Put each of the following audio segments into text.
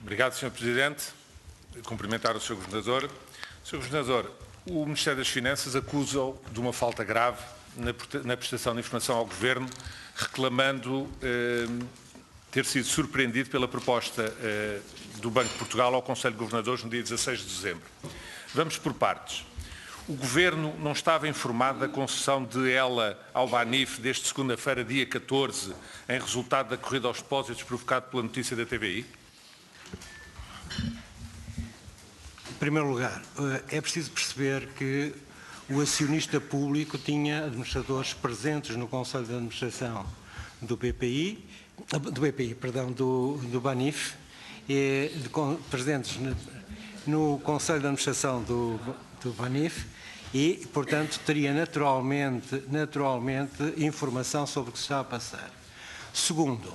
Obrigado, Sr. Presidente. Cumprimentar o Sr. Governador. Sr. Governador, o Ministério das Finanças acusa-o de uma falta grave na prestação de informação ao Governo, reclamando ter sido surpreendido pela proposta do Banco de Portugal ao Conselho de Governadores no dia 16 de dezembro. Vamos por partes. O Governo não estava informado da concessão de ELA ao Banif desde segunda-feira, dia 14, em resultado da corrida aos depósitos provocado pela notícia da TVI? Em primeiro lugar, é preciso perceber que o acionista público tinha administradores presentes no Conselho de Administração do Banif, presentes no Conselho de Administração do Banif e, portanto, teria naturalmente informação sobre o que se está a passar. Segundo,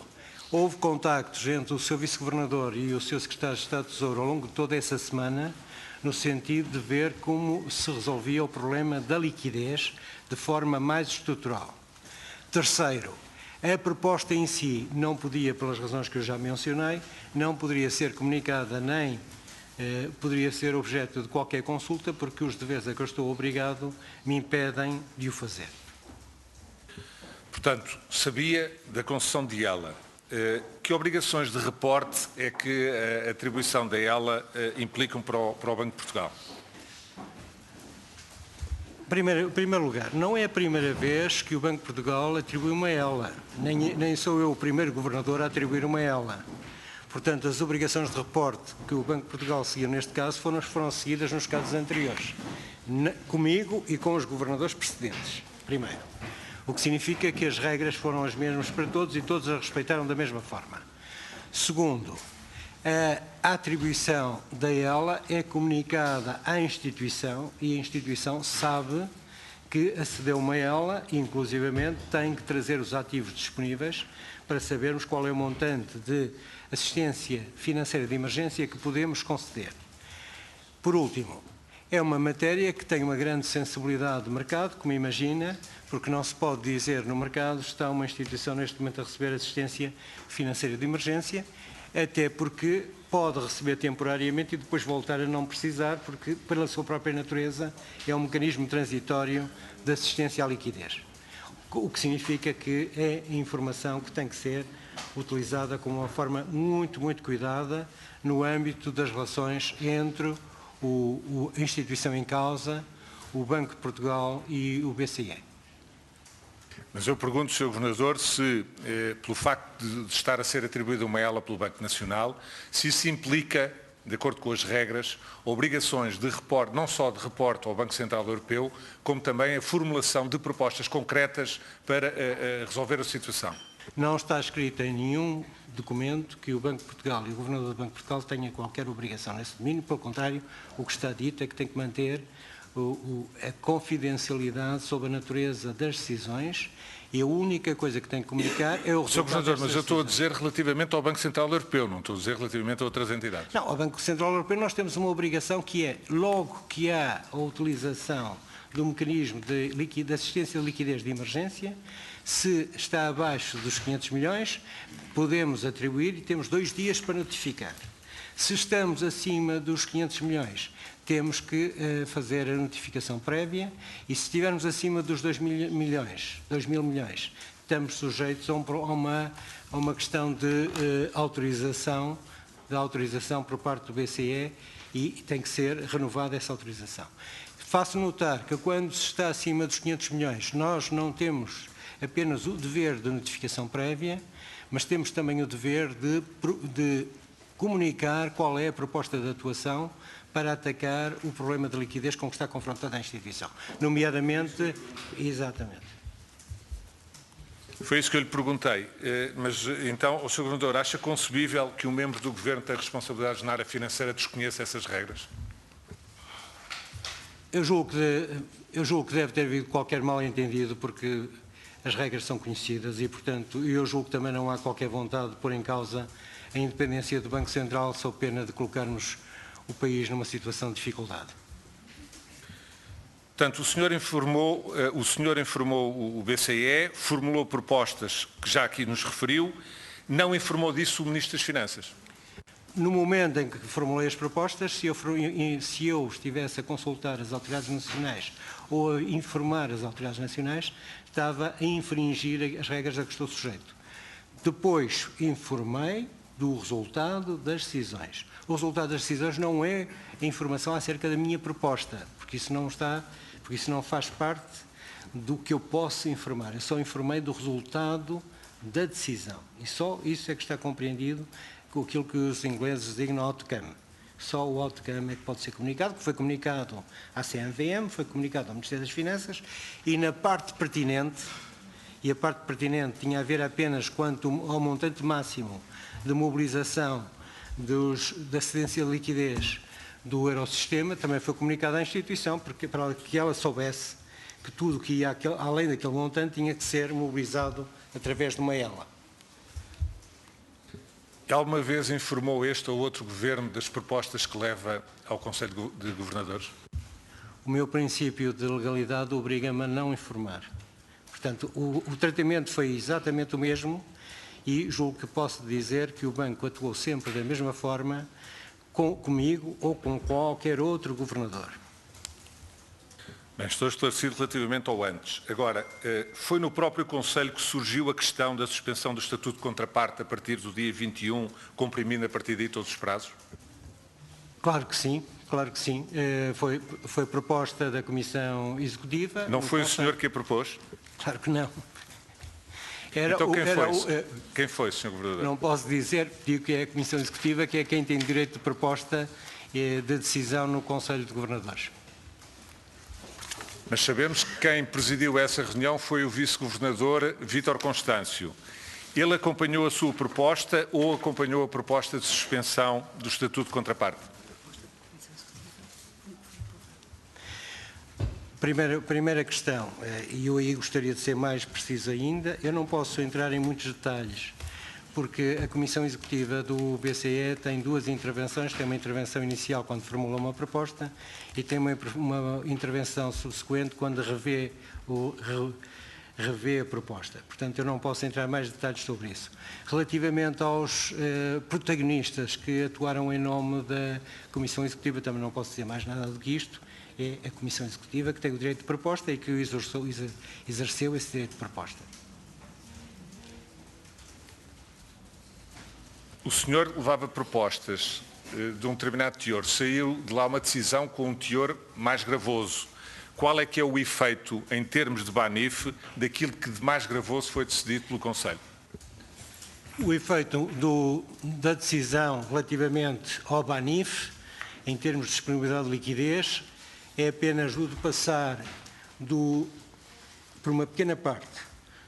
houve contactos entre o Sr. Vice-Governador e o Sr. Secretário de Estado do Tesouro ao longo de toda essa semana, no sentido de ver como se resolvia o problema da liquidez de forma mais estrutural. Terceiro, a proposta em si não podia, pelas razões que eu já mencionei, não poderia ser comunicada nem poderia ser objeto de qualquer consulta, porque os deveres a que eu estou obrigado me impedem de o fazer. Portanto, sabia da concessão de ELA. Que obrigações de reporte é que a atribuição da ELA implicam para o Banco de Portugal? Em primeiro lugar, não é a primeira vez que o Banco de Portugal atribui uma ELA. Nem sou eu o primeiro governador a atribuir uma ELA. Portanto, as obrigações de reporte que o Banco de Portugal seguiu neste caso foram seguidas nos casos anteriores, comigo e com os governadores precedentes, primeiro. O que significa que as regras foram as mesmas para todos e todos as respeitaram da mesma forma. Segundo, a atribuição da ELA é comunicada à instituição e a instituição sabe que acedeu uma ELA e, inclusivamente, tem que trazer os ativos disponíveis para sabermos qual é o montante de assistência financeira de emergência que podemos conceder. Por último, é uma matéria que tem uma grande sensibilidade de mercado, como imagina, porque não se pode dizer no mercado está uma instituição neste momento a receber assistência financeira de emergência, até porque pode receber temporariamente e depois voltar a não precisar, porque pela sua própria natureza é um mecanismo transitório de assistência à liquidez. O que significa que é informação que tem que ser utilizada com uma forma muito cuidada no âmbito das relações entre a instituição em causa, o Banco de Portugal e o BCE. Mas eu pergunto, Sr. Governador, se, pelo facto de estar a ser atribuída uma ELA pelo Banco Nacional, se isso implica, de acordo com as regras, obrigações de reporte, não só de reporte ao Banco Central Europeu, como também a formulação de propostas concretas para resolver a situação. Não está escrito em nenhum documento que o Banco de Portugal e o Governador do Banco de Portugal tenham qualquer obrigação nesse domínio. Pelo contrário, o que está dito é que tem que manter a confidencialidade sobre a natureza das decisões e a única coisa que tem que comunicar é o resultado. Sr. Governador, mas eu estou a dizer relativamente ao Banco Central Europeu, não estou a dizer relativamente a outras entidades. Não, ao Banco Central Europeu nós temos uma obrigação que é, logo que há a utilização do mecanismo de assistência de liquidez de emergência, se está abaixo dos 500 milhões, podemos atribuir e temos 2 dias para notificar. Se estamos acima dos 500 milhões, temos que fazer a notificação prévia e se estivermos acima dos 2 mil milhões, estamos sujeitos a uma questão de autorização por parte do BCE e tem que ser renovada essa autorização. Faço notar que quando se está acima dos 500 milhões, nós não temos apenas o dever de notificação prévia, mas temos também o dever de comunicar qual é a proposta de atuação para atacar o problema de liquidez com que está confrontada a instituição. Nomeadamente, exatamente. Foi isso que eu lhe perguntei. Mas então, o Sr. Governador, acha concebível que um membro do Governo que tem responsabilidades na área financeira desconheça essas regras? Eu julgo que deve ter havido qualquer mal-entendido, porque as regras são conhecidas e, portanto, eu julgo que também não há qualquer vontade de pôr em causa a independência do Banco Central sob pena de colocarmos o país numa situação de dificuldade. Portanto, o senhor informou o BCE, formulou propostas que já aqui nos referiu, não informou disso o Ministro das Finanças? no momento em que formulei as propostas, se eu estivesse a consultar as autoridades nacionais ou a informar as autoridades nacionais, estava a infringir as regras a que estou sujeito. Depois informei do resultado das decisões. O resultado das decisões não é a informação acerca da minha proposta, porque isso não faz parte do que eu posso informar. Eu só informei do resultado da decisão. E só isso é que está compreendido com aquilo que os ingleses designam outcome. Só o outcome é que pode ser comunicado, que foi comunicado à CMVM, foi comunicado ao Ministério das Finanças, e na parte pertinente, e a parte pertinente tinha a ver apenas quanto ao montante máximo de mobilização da cedência de liquidez do Eurosistema, também foi comunicado à instituição, para que ela soubesse que tudo que ia além daquele montante tinha que ser mobilizado através de uma ELA. Alguma vez informou este ou outro governo das propostas que leva ao Conselho de Governadores? O meu princípio de legalidade obriga-me a não informar. Portanto, o tratamento foi exatamente o mesmo e julgo que posso dizer que o banco atuou sempre da mesma forma comigo ou com qualquer outro governador. Bem, estou esclarecido relativamente ao antes. Agora, foi no próprio Conselho que surgiu a questão da suspensão do Estatuto de Contraparte a partir do dia 21, comprimindo a partir daí todos os prazos? Claro que sim, claro que sim. Foi proposta da Comissão Executiva. Não foi o senhor que a propôs? Claro que não. Então quem foi, Sr. Governador? Não posso dizer, digo que é a Comissão Executiva, que é quem tem direito de proposta de decisão no Conselho de Governadores. Mas sabemos que quem presidiu essa reunião foi o Vice-Governador Vítor Constâncio. Ele acompanhou a sua proposta ou acompanhou a proposta de suspensão do Estatuto de Contraparte? Primeira questão, e eu aí gostaria de ser mais preciso ainda, eu não posso entrar em muitos detalhes, porque a Comissão Executiva do BCE tem duas intervenções, tem uma intervenção inicial quando formula uma proposta e tem uma intervenção subsequente quando revê a proposta. Portanto, eu não posso entrar em mais detalhes sobre isso. Relativamente aos protagonistas que atuaram em nome da Comissão Executiva, também não posso dizer mais nada do que isto. É a Comissão Executiva que tem o direito de proposta e que exerceu esse direito de proposta. O senhor levava propostas de um determinado teor, saiu de lá uma decisão com um teor mais gravoso. Qual é que é o efeito, em termos de Banif, daquilo que de mais gravoso foi decidido pelo Conselho? O efeito da decisão relativamente ao Banif, em termos de disponibilidade de liquidez, é apenas o de passar por uma pequena parte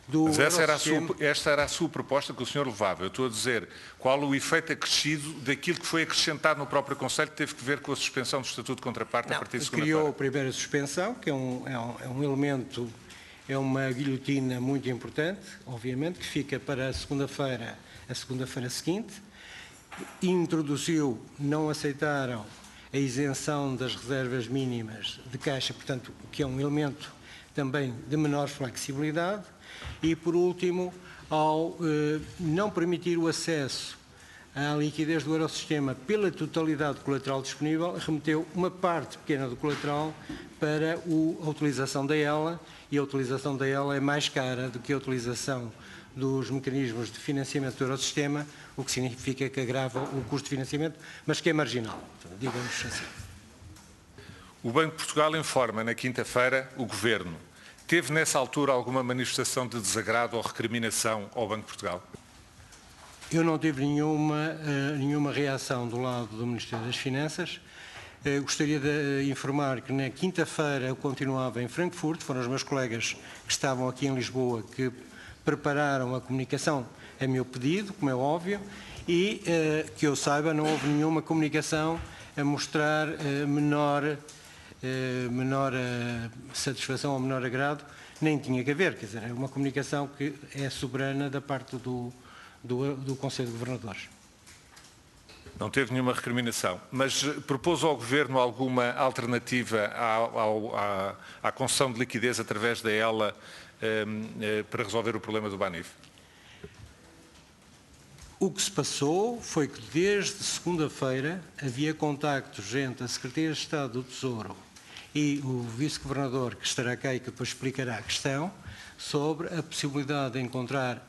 do Mas esta era a sua proposta que o senhor levava. Eu estou a dizer qual o efeito acrescido daquilo que foi acrescentado no próprio Conselho que teve que ver com a suspensão do Estatuto de Contraparte a partir de segunda-feira. Criou a primeira suspensão, que é um elemento, é uma guilhotina muito importante, obviamente, que fica para a segunda-feira seguinte. Introduziu, não aceitaram a isenção das reservas mínimas de caixa, portanto, que é um elemento também de menor flexibilidade. E, por último, ao não permitir o acesso à liquidez do Eurosistema pela totalidade do colateral disponível, remeteu uma parte pequena do colateral para a utilização da ELA, e a utilização da ELA é mais cara do que a utilização dos mecanismos de financiamento do Eurosistema, o que significa que agrava o custo de financiamento, mas que é marginal, digamos assim. O Banco de Portugal informa na quinta-feira o Governo. Teve nessa altura alguma manifestação de desagrado ou recriminação ao Banco de Portugal? Eu não tive nenhuma reação do lado do Ministério das Finanças. Gostaria de informar que na quinta-feira eu continuava em Frankfurt, foram os meus colegas que estavam aqui em Lisboa que prepararam a comunicação a meu pedido, como é óbvio, e que eu saiba não houve nenhuma comunicação a mostrar menor satisfação ou menor agrado, nem tinha que haver, quer dizer, é uma comunicação que é soberana da parte do Conselho de Governadores. Não teve nenhuma recriminação, mas propôs ao Governo alguma alternativa à concessão de liquidez através da ELA para resolver o problema do Banif? O que se passou foi que desde segunda-feira havia contactos entre a Secretaria de Estado do Tesouro e o Vice-Governador, que estará cá e que depois explicará a questão, sobre a possibilidade de encontrar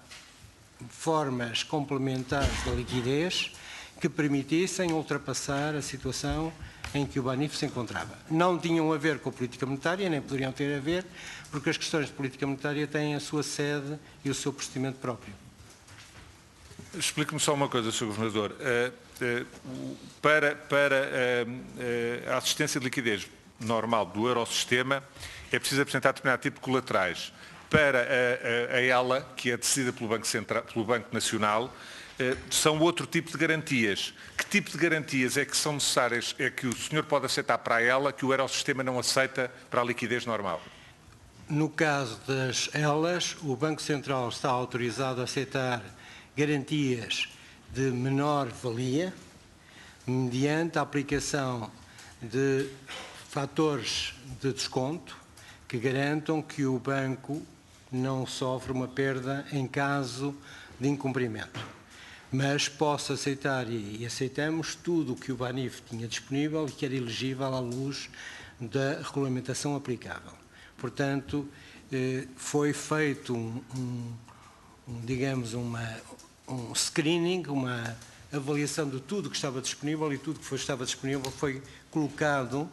formas complementares da liquidez que permitissem ultrapassar a situação em que o Banif se encontrava. Não tinham a ver com a política monetária, nem poderiam ter a ver, porque as questões de política monetária têm a sua sede e o seu procedimento próprio. Explique-me só uma coisa, Sr. Governador. Para a assistência de liquidez normal do Eurosistema, é preciso apresentar determinado tipo de colaterais. Para a ELA, que é decidida pelo Banco Nacional, são outro tipo de garantias. Que tipo de garantias é que são necessárias, é que o senhor pode aceitar para a ELA, que o Eurosistema não aceita para a liquidez normal? No caso das ELAs, o Banco Central está autorizado a aceitar garantias de menor valia, mediante a aplicação de fatores de desconto que garantam que o banco não sofre uma perda em caso de incumprimento. Mas posso aceitar, e aceitamos, tudo o que o Banif tinha disponível e que era elegível à luz da regulamentação aplicável. Portanto, foi feito digamos, um screening, uma avaliação de tudo que estava disponível, e tudo que estava disponível foi colocado,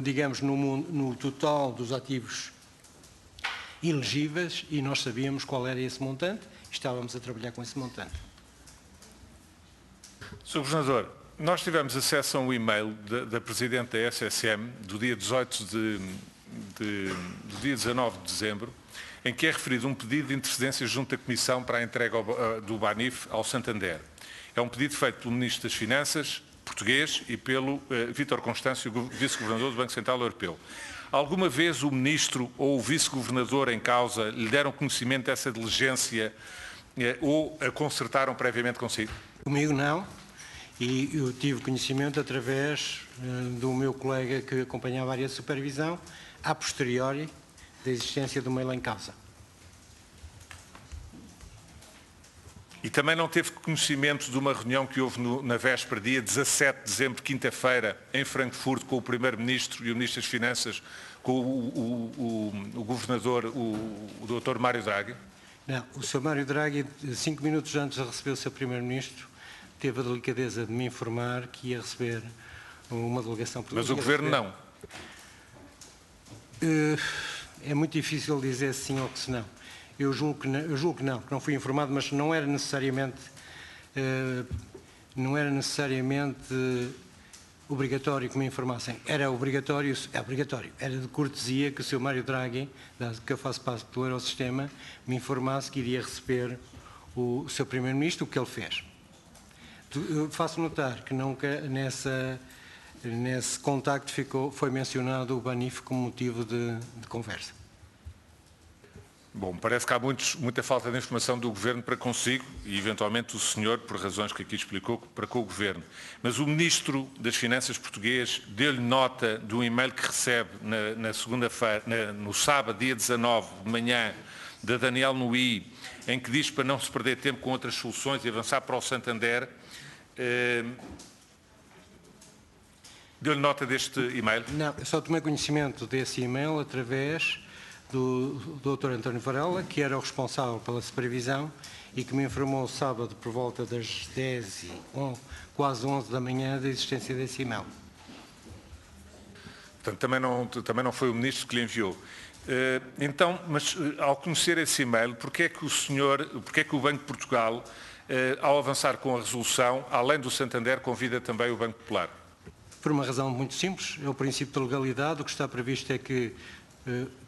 digamos, no total dos ativos elegíveis, e nós sabíamos qual era esse montante e estávamos a trabalhar com esse montante. Sr. Governador, nós tivemos acesso a um e-mail da Presidente da SSM do dia 19 de dezembro, em que é referido um pedido de intercedência junto da Comissão para a entrega do Banif ao Santander. É um pedido feito pelo Ministro das Finanças português e pelo Vítor Constâncio, Vice-Governador do Banco Central Europeu. Alguma vez o Ministro ou o Vice-Governador em causa lhe deram conhecimento dessa diligência ou a concertaram previamente consigo? Comigo não, e eu tive conhecimento através do meu colega que acompanhava a área de supervisão, a posteriori da existência do mail em causa. E também não teve conhecimento de uma reunião que houve na véspera, dia 17 de dezembro, quinta-feira, em Frankfurt, com o Primeiro-Ministro e o Ministro das Finanças, com o Governador, o Dr. Mário Draghi? Não, o Sr. Mário Draghi, 5 minutos antes de receber o Sr. Primeiro-Ministro, teve a delicadeza de me informar que ia receber uma delegação portuguesa. Mas o Governo não? É muito difícil dizer sim ou que se não. Eu julgo que não fui informado, mas não era necessariamente obrigatório que me informassem. Era obrigatório, era de cortesia que o Sr. Mário Draghi, dado que eu faço parte do Eurosistema, me informasse que iria receber o Sr. Primeiro-Ministro, o que ele fez. Eu faço notar que nunca nesse contacto foi mencionado o Banif como motivo de conversa. Bom, parece que há muita falta de informação do Governo para consigo e, eventualmente, o senhor, por razões que aqui explicou, para com o Governo. Mas o Ministro das Finanças português deu-lhe nota de um e-mail que recebe na segunda-feira, no sábado, dia 19 de manhã, da Daniel Nui, em que diz para não se perder tempo com outras soluções e avançar para o Santander. Deu-lhe nota deste e-mail? Não, eu só tomei conhecimento desse e-mail através do Dr. António Varela, que era o responsável pela supervisão e que me informou sábado por volta das 10 e quase 11 da manhã da existência desse e-mail. Portanto, também não foi o Ministro que lhe enviou. Então, mas ao conhecer esse e-mail, porque é que o Banco de Portugal, ao avançar com a resolução, além do Santander, convida também o Banco Popular? Por uma razão muito simples, é o princípio da legalidade. O que está previsto é que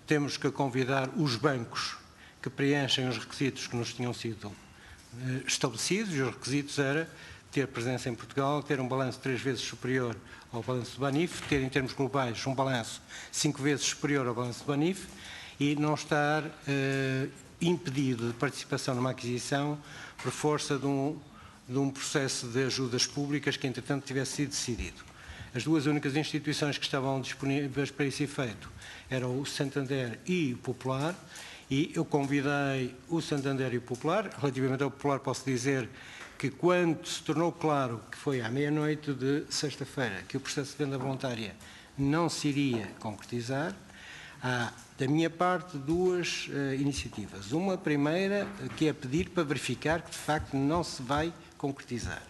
temos que convidar os bancos que preenchem os requisitos que nos tinham sido estabelecidos, e os requisitos era ter presença em Portugal, ter um balanço 3 vezes superior ao balanço do Banif, ter em termos globais um balanço 5 vezes superior ao balanço do Banif e não estar impedido de participação numa aquisição por força de um processo de ajudas públicas que, entretanto, tivesse sido decidido. As duas únicas instituições que estavam disponíveis para esse efeito eram o Santander e o Popular, E eu convidei o Santander e o Popular. Relativamente ao Popular, posso dizer que quando se tornou claro que foi à meia-noite de sexta-feira que o processo de venda voluntária não se iria concretizar, há, da minha parte, duas iniciativas. Uma primeira, que é pedir para verificar que, de facto, não se vai concretizar.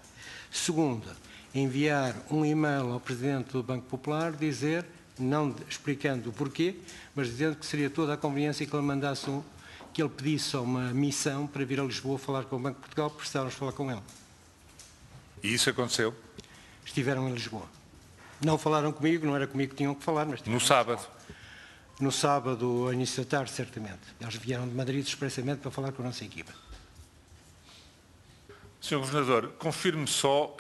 Segunda, enviar um e-mail ao Presidente do Banco Popular, dizer, não explicando o porquê, mas dizendo que seria toda a conveniência que ele mandasse que ele pedisse uma missão para vir a Lisboa falar com o Banco de Portugal, porque precisávamos falar com ele. E isso aconteceu? Estiveram em Lisboa. Não falaram comigo, não era comigo que tinham que falar, mas... No sábado? No sábado, ao início da tarde, certamente. Eles vieram de Madrid expressamente para falar com a nossa equipa. Sr. Governador, confirme só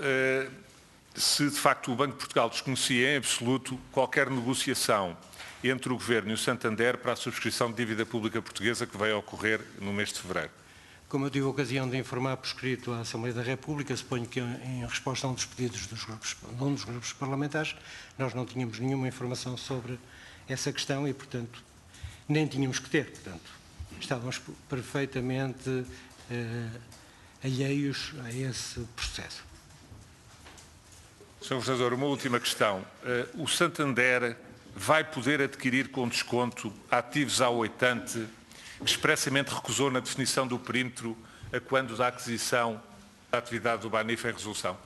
se de facto o Banco de Portugal desconhecia em absoluto qualquer negociação entre o Governo e o Santander para a subscrição de dívida pública portuguesa que vai ocorrer no mês de fevereiro. Como eu tive a ocasião de informar por escrito à Assembleia da República, suponho que em resposta a um dos pedidos de um dos grupos parlamentares, nós não tínhamos nenhuma informação sobre essa questão e, portanto, nem tínhamos que ter. Portanto, estávamos perfeitamente alheios a esse processo. Sr. Governador, uma última questão. O Santander vai poder adquirir com desconto ativos à oitante que expressamente recusou na definição do perímetro a quando da aquisição da atividade do Banif em resolução?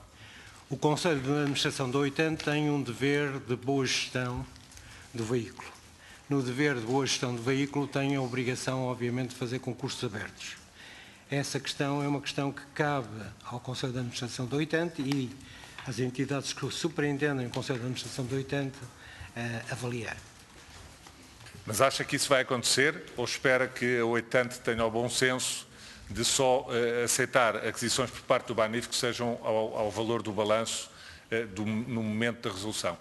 O Conselho de Administração da oitante tem um dever de boa gestão do veículo. No dever de boa gestão do veículo tem a obrigação, obviamente, de fazer concursos abertos. Essa questão é uma questão que cabe ao Conselho de Administração da oitante e às entidades que superintendem o Conselho de Administração da oitante avaliar. Mas acha que isso vai acontecer ou espera que a oitante tenha o bom senso de só aceitar aquisições por parte do Banif que sejam ao valor do balanço no momento da resolução?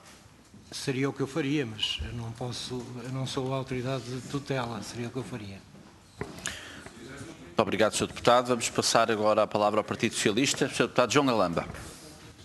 Seria o que eu faria, mas eu não sou a autoridade de tutela, seria o que eu faria. Muito obrigado, Sr. Deputado. Vamos passar agora a palavra ao Partido Socialista. Sr. Deputado João Galamba.